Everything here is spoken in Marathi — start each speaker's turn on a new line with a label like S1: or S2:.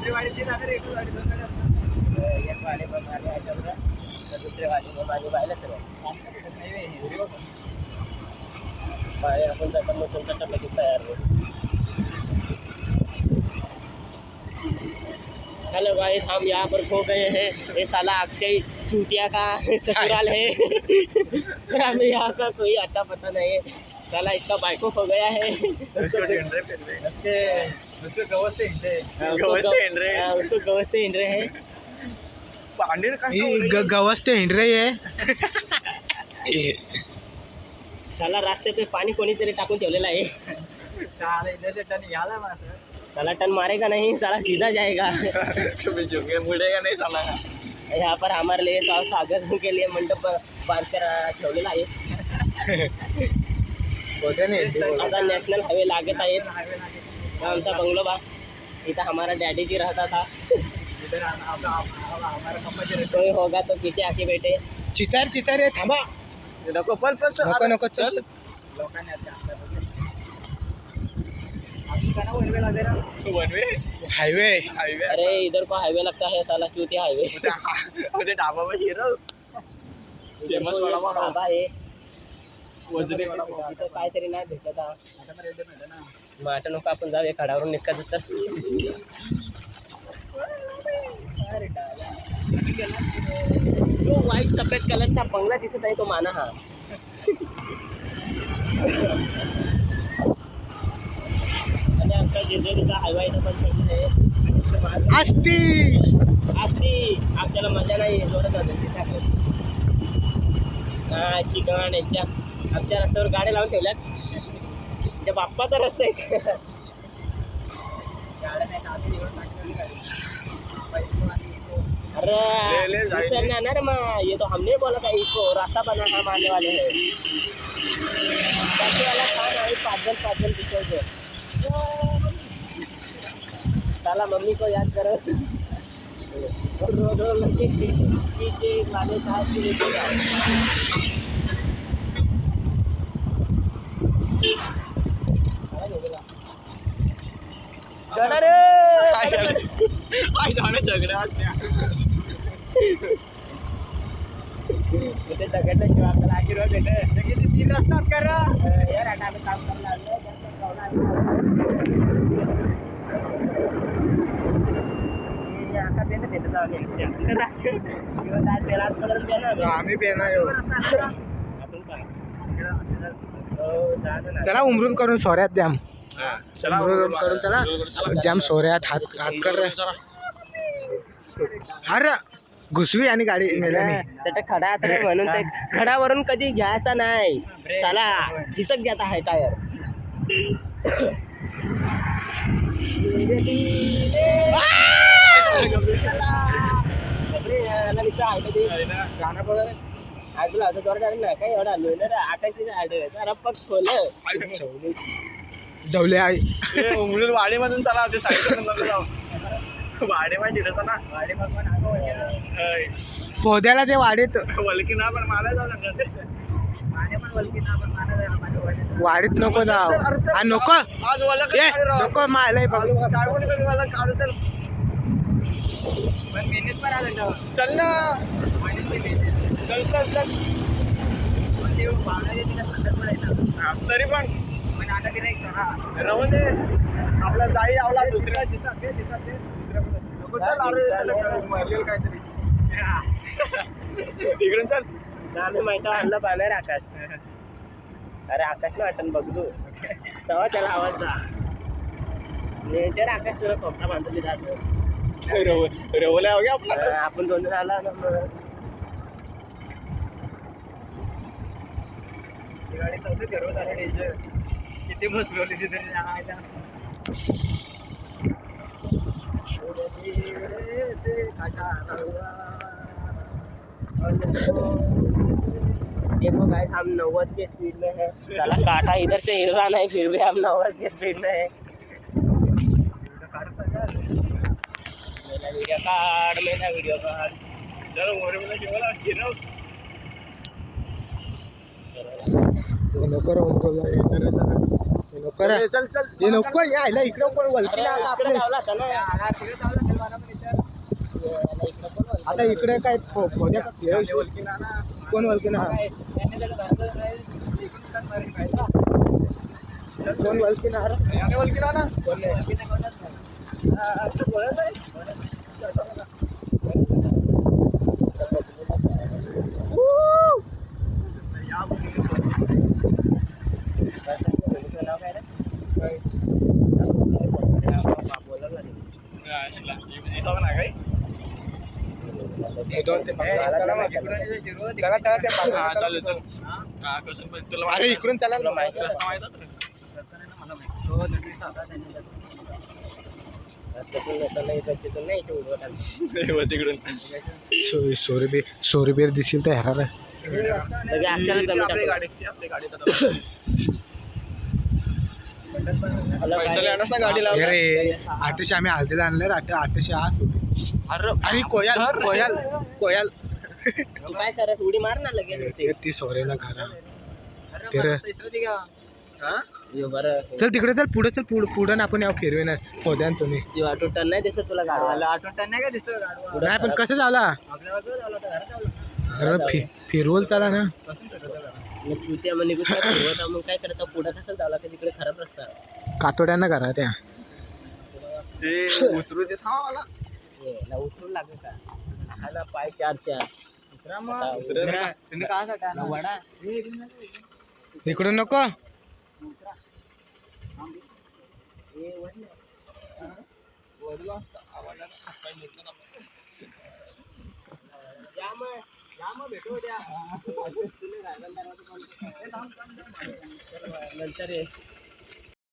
S1: दुसरी वाडीची जाणार एक वाडी दोन गाडी असतात एक वाडी पण आली ह्याच्यावर तर दुसरी वाडी पण माझी पाहिलं तर बाहेर आपण जाता मग तुमचा लगेच तयार होईल. हेलो गाइस, हम यहाँ पर खो गए हैं. ये साला अक्षय चूतिया का ससुराल है. हमें यहाँ का कोई अता पता नहीं है. साला इसका बाइको खो गया है. उसको गवत से हिंड रहे हैं.
S2: गवस ते हिंड रही है.
S1: साला रास्ते पे पानी कोणीतरी टाकून ठेवलेला आहे. साला टन मारेगा नहीं, साला सीधा जाएगा. मुड़ेगा नहीं साला. यहाँ पर हमारे लिए स्वागत के लिए मंडप बांध कर ठेवलेला आहे. आता नॅशनल हायवे लागत आहे. आमचा बंगलो बा इथं हमारा डैडी जी रहता था. कोई होगा तो पीछे आके बैठे.
S2: चितार चितार आहे, थांबा.
S1: नको पण
S2: नको नको चल. हाईवे.
S1: अरे इधर को हाईवे लगता है साला चूतिया हाईवे.
S2: ढाबा में फेमस
S1: ढाबा आहे. इथं काहीतरी नाही भेटत. मग आता नको आपण जाऊया खडावरून निसकायचं. चल. जो व्हाईट सफेद कलरचा बंगला दिसत आहे तो माना हा. आणि आमचा जेजुरीचा हायवे इथं पण आहे.
S2: असती
S1: आपल्याला मजा नाही जोडत जातो. हा चिकन यांच्या आमच्या रस्त्यावर गाड्या लावून ठेवल्यात. त्या बाप्पाचा रस्ता आहे. अरे सर ना ना ये तो हमने बोला था इसको रास्ता बना हम आने वाले हैं. बाकी वाला खान आहे 5 जन दिखाओ. साला मम्मी को याद करो. रो लगे पीछे वाले साहब के लेके जाओ. झगडे दगड आपल्याला आशीर्वाद भेटत. किती रस्तात करा यार. आता आम्ही काम करायला लागलो. आता पेन भेटत
S2: आम्ही पेना
S1: आपण
S2: चला उमरून करून सोऱ्यात द्याम. उमरून करून चला जाम सोऱ्यात हात कर. अरे घुसवी आणि गाडी मेल्याने
S1: त्याचा खडा आता म्हणून ते खडावरून कधी घ्यायचा नाही. चला खिसक जाता है टायर. काय एवढा लोणार आटायची
S2: जवले आहे.
S1: उमरून वाडीमधून चला ते साईडकडून नको जाऊ. वाडीमध्ये शिरत ना
S2: पोद्याला ते वाडीत
S1: वलकी ना पण मला जाऊ लागत.
S2: वाडीत नको जाऊ. नको नको मालय बघ.
S1: चल ना तरी पण राहून दे. आपला जाई आवला दुसऱ्या काहीतरी तिकडून चल. आम्ही माहिती आणलं पाहणार आकाश. अरे आकाश ना वाटण बघ तू तेव्हा त्याला आवाज जा. नेचर आकाश तुला कोपरा बांधून जात रवल्या हो गया आपण 2 जण आला ना. गाडी चौथे फिरवत आले. किती बसवली तिथे. देखो गाइस हम 90 के स्पीड में है. साला काटा इधर से हिल रहा नहीं फिर भी हम 90 के स्पीड में है. मेरा वीडियो कार्ड चलो
S2: नको नको रे.
S1: चल चल
S2: हे नको यायला इकडे कोण वलकी नाही आता
S1: इकडे
S2: आपले.
S1: लावला होता ना.
S2: आता इकडे काय खोद्या का कोण वलकी ना कोण वलकी ना अरे इकडून त्याला सोरेबेर दिसेल तर ह्याला अरे 800 आम्ही हलतेला आणलं 800 आणि कोयाल कोयाल कोयाल
S1: काय करायचं उडी मार ना लगेच
S2: ती सोरेला घरा तर
S1: बरं
S2: चल तिकडे चल पुढे चल पुढे ना आपण फिरवे ना खोद्या तुम्ही
S1: जीव ऑटो टर्न नाही दिसत तुला गाडवाला ऑटो टर्न नाही का दिसत
S2: नाही पण कसं झाला अरे फिरवल चला ना
S1: मग चुत्या मग निघून मग काय करता पुढे कसं झाला की तिकडे खराब रस्ता
S2: कातोड्यांना करा त्या
S1: उतरू दे थांबा मला उतरू लागेल का खायला पाय 4-4 तुम्ही काय करता वडा
S2: इकडून नको
S1: भेटू द्या नंतर